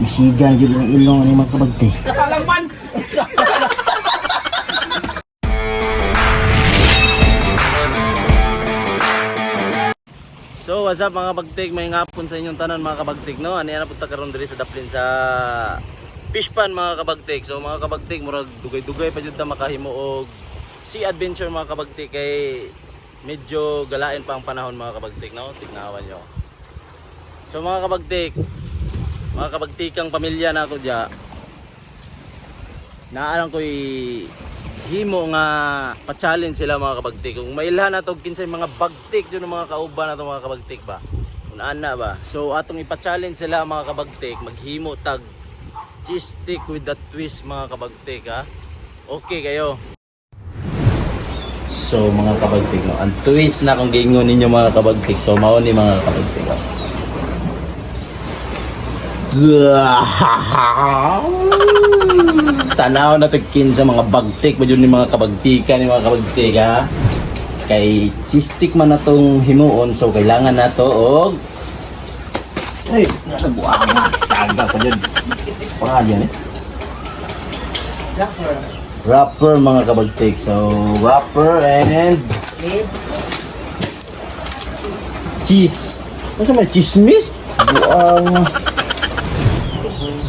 Misigan dyan ang ilong ni mga kabagti. Kalangman! So what's up mga kabagtik, may ngapon sa inyong tanan mga kabagtik no. Ani ana punta karon diri sa Daplin sa fish pan mga kabagtik. So mga kabagtik murag dugay-dugay pa jud ta makahimo og sea adventure mga kabagtik kay medyo galain pa ang panahon mga kabagtik no. Tignawan nyo. So mga kabagtik, mga kabagtikang pamilya na ako diya. Naalang ko'y himo nga pa-challenge sila mga kabagtik. Kung mailhan na to kinsay mga bagtik yun mga kauban na to mga kabagtik ba. Unaan na ba. So atong ipa-challenge sila mga kabagtik. Maghimo tag cheese stick with the twist mga kabagtik ha. Okay kayo. So mga kabagtik no. Ang twist na kung giingon ninyo mga kabagtik. So mao ni mga kabagtik ha. Tanaw na tagkin sa mga bagtik ba ni mga kabagtikan ni mga kabagtik ha. Kay cheese stick man na tong himuon so kailangan na to og ay nabuang na taga pa dyan pangalan wrapper mga kabagtik. So wrapper and cheese. Ano may chismis? Buang.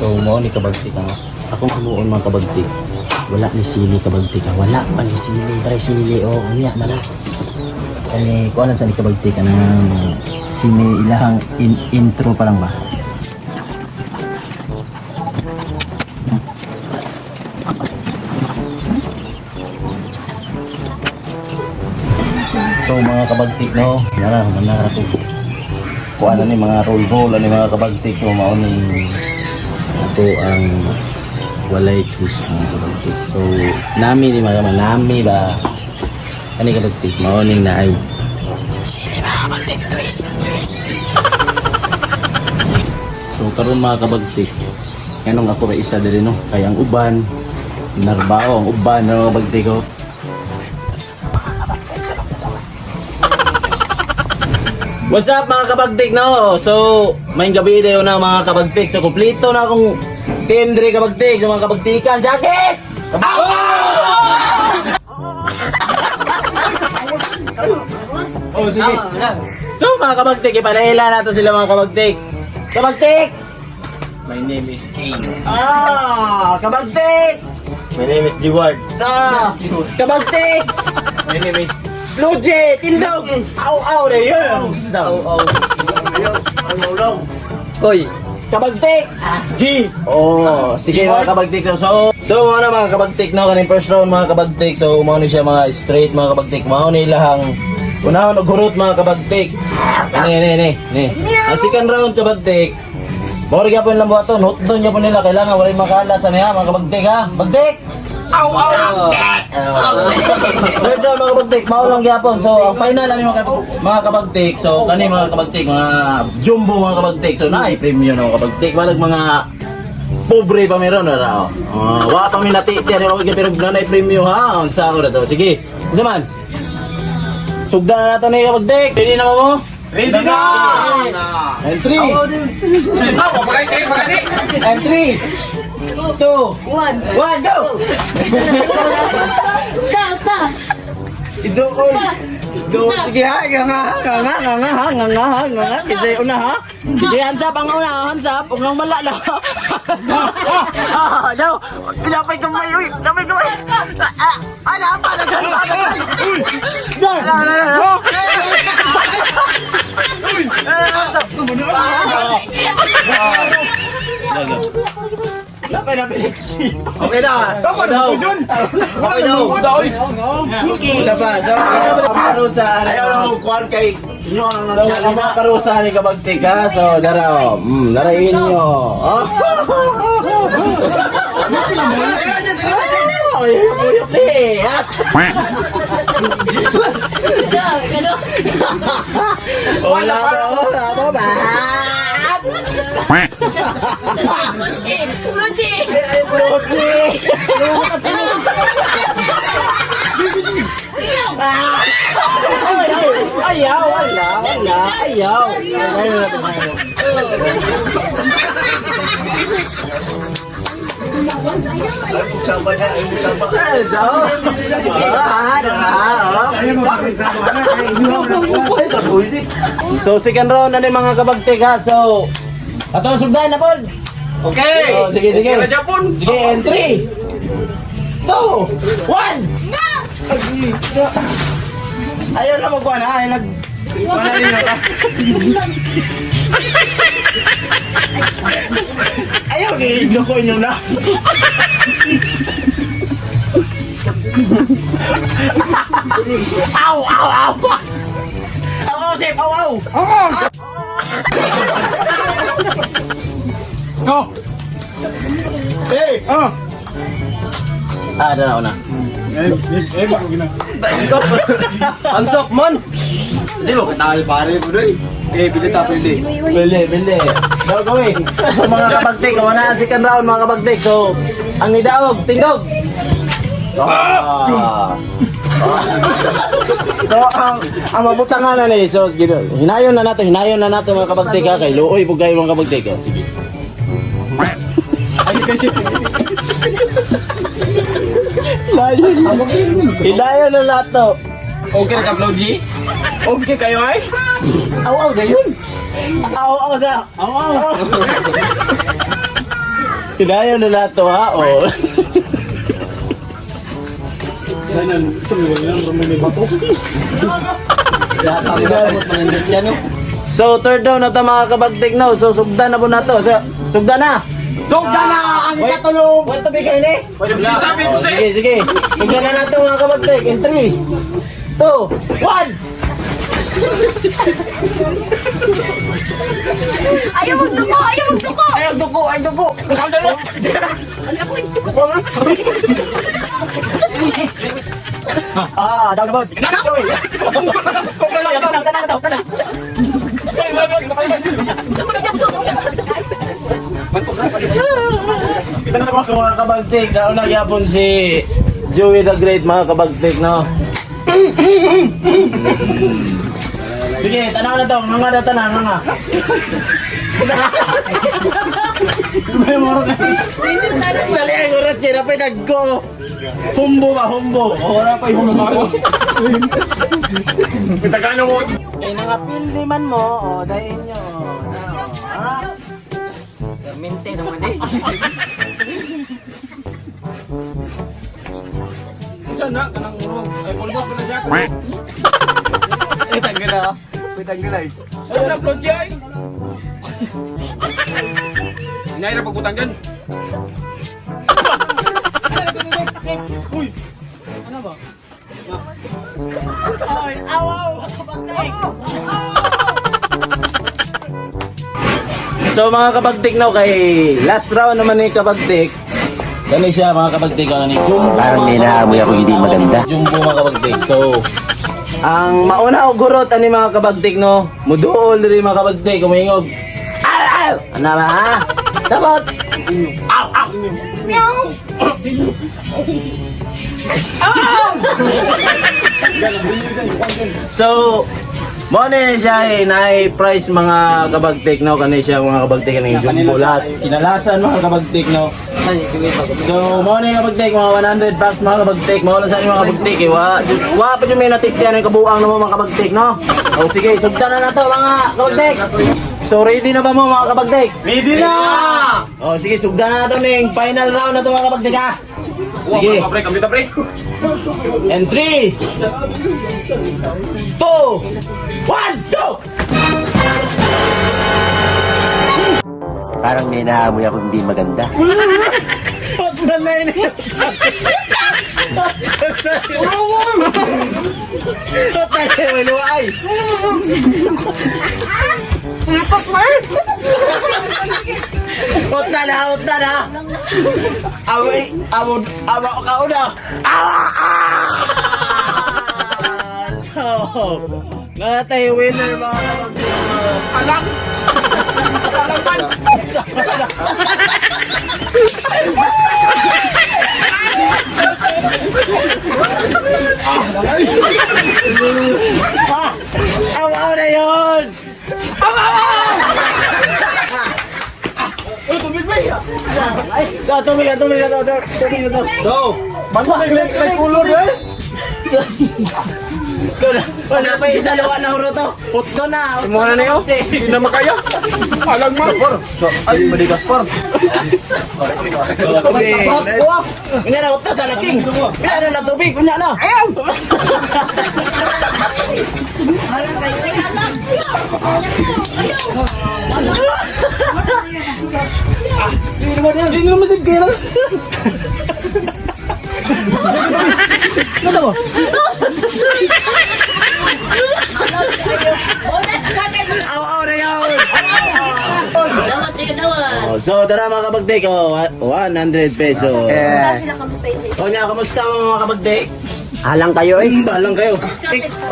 So mo ni kabagtik ano. Akong himuon mga kabagtik. Wala ni sili kabagtik. Wala pa ni sili, dry sili o unya man na. Kani kuan sa ni kabagtik kanang sini ilahang intro pa lang ba. So mga kabagtik no, nara ko. Kuan ni mga roll ani mga kabagtik so mao ni ito ang walay twist mga kabagtik. So nami ni mga nami ba ani kabagtik mao ning naay sili mga kabagtik twist. So karon mga kabagtik kanong ako ra isa diri no kay ang uban narbaho ang uban no kabagtik ko. What's up mga kabagtik no? So, may gabi dayo na mga kabagtik. So, kumplito na akong team diri kabagtik. So, mga kabagtikan, jacket! Oh, sige. So, mga kabagtik, ipanahila nato sila mga kabagtik. Kabagtik! My name is King. Kabagtik! My name is Diwart. Kabagtik! My name is Luji, tindog! Aw-aw na yun! Aw-aw. Hoy, kabagtik! G! Oh, sige mga kabagtik. So ano mga kabagtik no, kaning first round mga kabagtik. So, mao ni siya mga straight mga kabagtik. Mao ni lahang unahon og hurot mga kabagtik. Ni. Ang second round kabagtik. Mao ri gyapon lang buhaton, hutdon gyapon nila kailangan walay makala sa niya mga kabagtik ha. Bagtik! Aw-aw! Third round mga kabagtik, mao lang gyapon. So ang final ani mga kabagtik. So kani mga kabagtik, mga jumbo mga kabagtik. So naay premium mga kabagtik. Walag mga pobre pa meron na wa pa mi natiti ani og pero nanay premium ha. Unsa ko daw? Sige. Unsa man? Sugdan na nato ni kabagtik. Ready na mo? Ready na! And 3 and 3 2 1 go! Idoon! Sige ha, nga. Kisay una ha. Sige, hansap ang una, hansap. Huwag nang mala na. Daw, pinapay kamay, uy. Pinapay kamay. Ano pa, naghanap. Okay na. Tama na ako dyan. Okay na ako. Wala pa. So, parusa. Ayaw lang mo kuhan kay inyo ang So, mga parusa ni kabagtik ha. So, dara o. Darain nyo. Uyok eh. Wala ba? Luji! Ay, Ayaw, wala. Ayaw. Ayaw natin, ayaw. Sama na, sama. So second round na ni mga kabagtik ha. So atong sugdan na pod. Okay. Oh, sige. Okay na Japon. Sige, and 3 2 1 Ayaw na magkuha na. Ayaw nag... Wala rin na. Ayaw, i-loko nyo na. Aw! Aw, Sip! Aw! Go! Hey! Ada na una. Bago gina. Ang sok mon! Hindi mo katakal pare mo doy. Bili tapos hindi. Bili. Gawin. So mga kabagtik, kawanaan second round mga kabagtik. So, ang nidaog, tingog. So, ang mabutangan na ni, so, hinayon na nato mga kabagtik ha. Kay luoy po kayo mga kabagtik. Oh, sige. Ay kasi Hinayon na nato. Okay na ka, Floji? Okay kayo ay? Aw, na yun. Aw, sa. Aw. Hinayon na nato ha. Oh. sanan sumulong rumuni bato. So third down na ta mga kabagtik now. So sugdan na po na to. So, sugdan na. Sugdan na ang ikatulong. What to bigay ni? Sabi mo sa'yo. Sige. Sugdan na nato mga kabagtik. In 3 2 1 Ayaw magduko! Ayaw magduko! Ay dugo. Kakaldalo. Down the boat. Mga kabagtik, nauna gyapon si Joey the Great mga kabagtik, no? Sige, tanaw na to, mga datanan, mga. Dali ay urat dyan, napay nagko. Humbo ba, humbo? Wala pa'y humbo ako. Pitagano mo. Kaya nangapil naman mo, o, dahil nyo. Ha? Mente naman eh. Saan na? Kanang urong. Ay, pulbos pa na siya. Tanggal ay. Ano na, Floji ay? Hinay na pagputang dyan. So mga kabagtik no, kay last round naman ni kabagtik. Kani siya mga kabagtik, ni Jumbo. Parang may naamoy ako hindi maganda. Jumbo mga kabagtik. So, ang mauna og gurot ani mga kabagtik no, muduol diri mga kabagtik, kumingog. Aw! Ano ba ha? Sabot! So, mo na siya na-price mga kabagtik no, kani siya mga kabagtik kaning Jumbo last. Kinalasan mga kabagtik no. So, mo na yung kabagtik, mga 100 bucks mga kabagtik. Mo na sa inyo mga kabagtik. Wa pa dyan may natiktihan ng kabuang na mga kabagtik no. O sige, sugdan na to mga kabagtik. So, ready na ba mo mga kabagtik? Ready na! O sige, sugdan na to ning final round na to mga kabagtik ha. Uwa, Sige. pre, kami ta, pre. And 3 2 1 go! Parang may naamoy ako hindi maganda. Pag nanay na yun. Patay kayo, maluay. Utna na. Awa ka una. So, nanatay winner mga kapag Alam! Alam man! Aw na yun! Tubig na to. Do! Mano may kulor eh? Wala pa yung isa lawa na huro to. Putko na. Mga na yun. Hindi na makaya. Alang man. Ay, maligas por. Nga na utas sa laking. Bila na tubig. Kunya na. Ayaw. Hindi naman si Kira. Ano mo? Aw na yun. Dapat, di ka dawan. So, tara mga kabagdik, 100 pesos. Sila kamusta yun? O niya, kamusta mga kabagdik? Alang kayo eh. Balang kayo.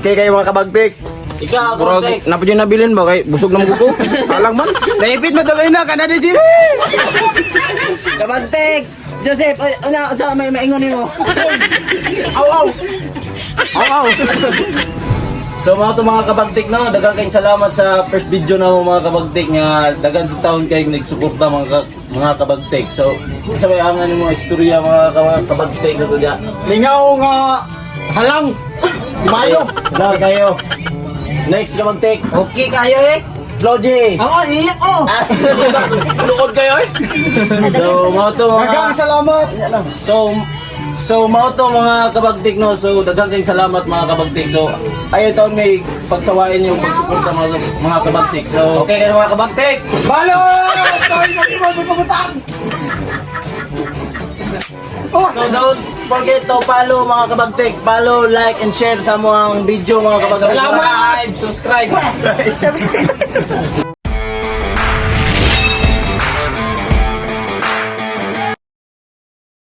Okay kayo mga kabagtik. Ikaw, Bro, kabagdik. napa dyan nabilin ba? Kay busog ng buko. Alang man. Naipit mo tagay na, kanada Jimmy! Kabagdik! Joseph, una, sa may maingon mo. Aw! So mga kabagtik no, daghang kayong salamat sa first video na mo mga kabagtik nga daghang taon kayong nagsuporta mga kabagtik. So sa may angan mo istorya mga kabagtik na diya. Lingaw nga halang! Mayo! Daw kayo. Next kabagtik. Okay kayo eh. Floji. Oo, iyak ko. Lukod kayo eh. So mga to Daghang mga salamat! So mga to mga kabagtik no. So daghang kayong salamat mga kabagtik. So ayaw taon may pagsawain yung pagsuporta mga kabagtik. So okay kayo mga kabagtik. Balo! Sorry, magpapagpaputang! So don't forget to follow mga kabagtik. Follow, like, and share sa mga video mga kabagtik. Subscribe.